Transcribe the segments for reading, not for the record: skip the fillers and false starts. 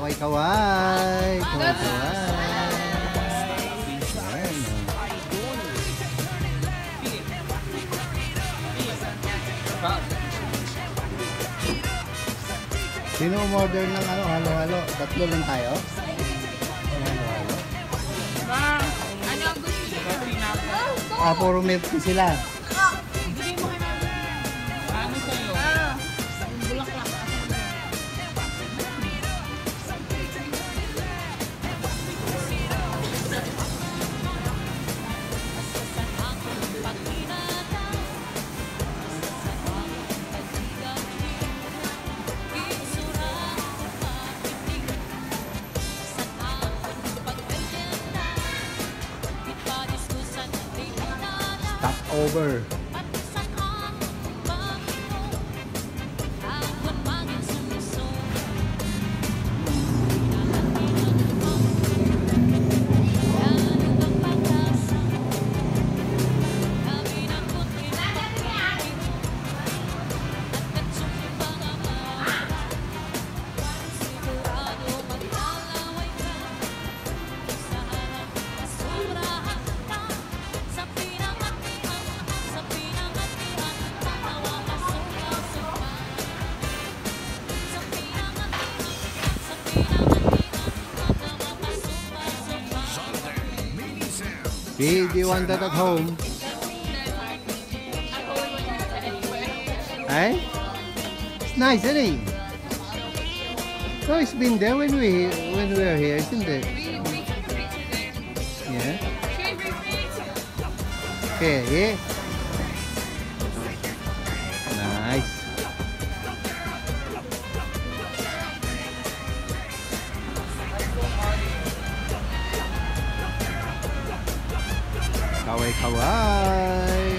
Kaway-kaway. Kaway-kaway. Sino umorder ng ano, halo-halo? Tatlo lang tayo? Halo-halo. Ano ang gusto niyo? Puro milk tea sila. Ano sa'yo? Bulaklak. Stop over. Do you want that at home? Eh? It's nice, isn't it? No, it's been there when we were here, isn't it? Yeah. Okay, yeah. Nice. Kaway-kaway.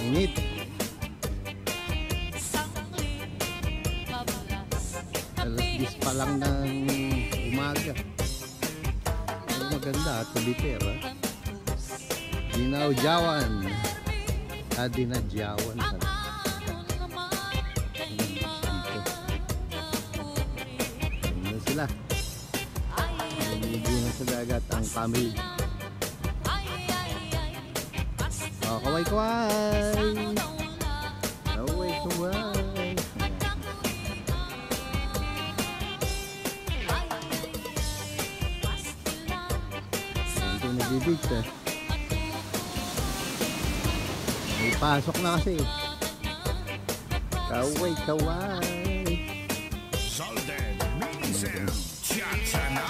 Init. Alas 10 pa lang ng umaga. Ang maganda, tulipera. Dinawjawan. Dinadjawan. Ano sila? Naliligo na sa dagat ang camel. Oh, kaway-kaway. Kaway-kaway. Ito nag-beach eh. May pasok na kasi. Kaway-kaway. Salden, Minsan, Chatsana.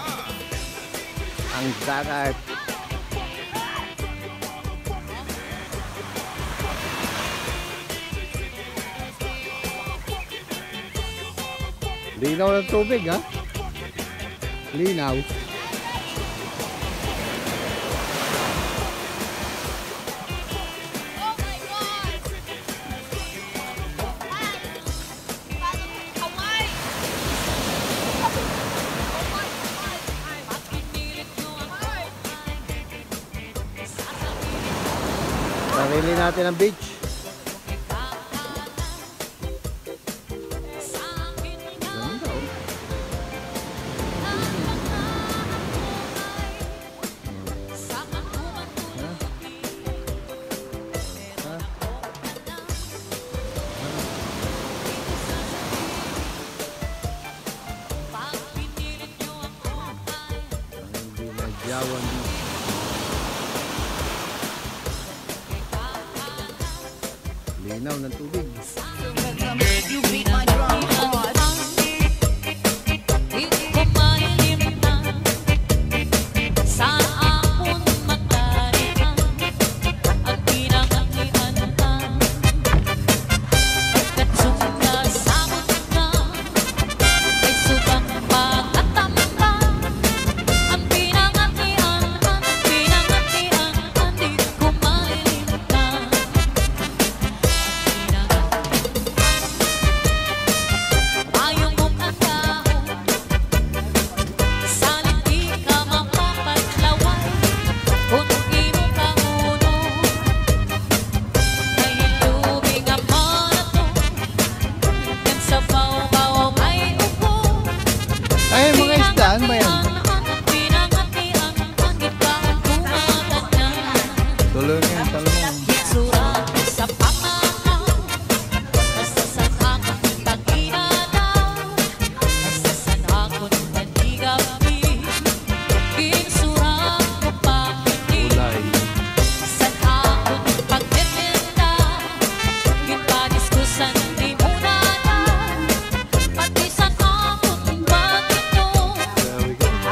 Ang dagat. Linaw ng tubig ha. Linaw. Sarili natin ang beach. Ganda oh. Ang binadyawan dito. Linaw ng tubig. You beat my drum hard. Di ko malilimtan sa akong magdarihan at pinangangianan pagkat sumasabot ka may subang pagkatamta ang pinangangianan di ko malilimtan. Ayaw mong agahon salit di ka mapapatlaway kung imo kang uno nahilubing ang marato yan sa baw-baw ay upo Ay, mga isda, ano ba yan? pinangatian ang ipang kumakanya Tuloy nga yung talong. surat sa pamanaw basta sa akong pag-inadaw basta sa akong pag-igabi kinsurat ko pakinig Ulay. sa akong pagtitinda kinpadiskusan di muna na pati sa akong pagkito There we go.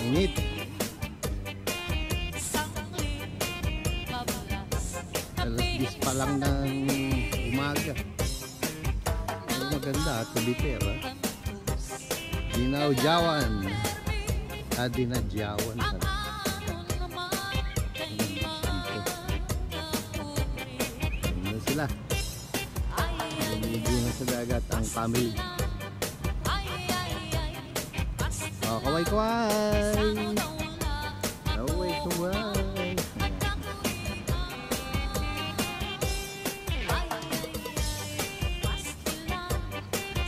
Init. Alas 10 pa lang ng umaga. Pero maganda, tubiter. Dinawjawan. Dinadjawan. Ano sila? Naliligo na sa dagat ang family. Oh, kaway-kaway! Kaway-kaway!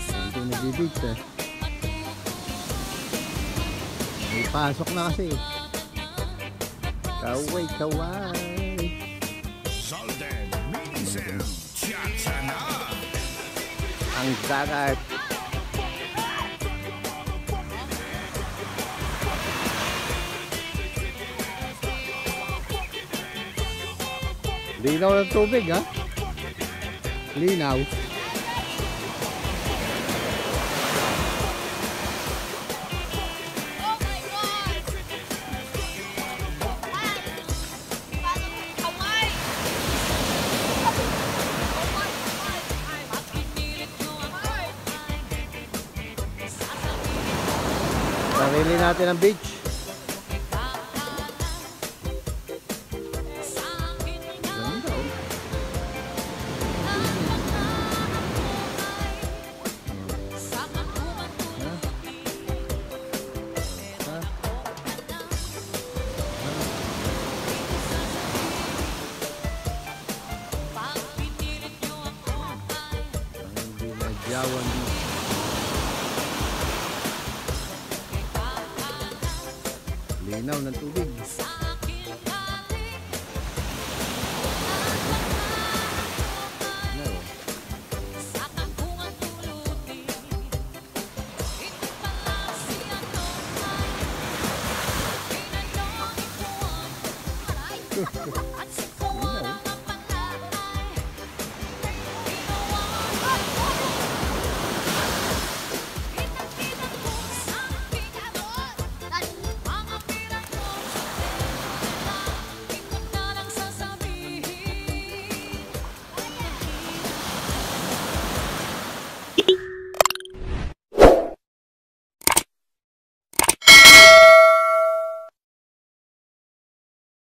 Ito nag-beach eh. May pasok na kasi. Kaway-kaway! Salden, Minisem, Chatsana. Ang dagat. Linaw ng tubig ha. Linaw. Sarili natin ang beach. Ganda oh. Ang dinadyawan dito. Linaw ng tubig. No.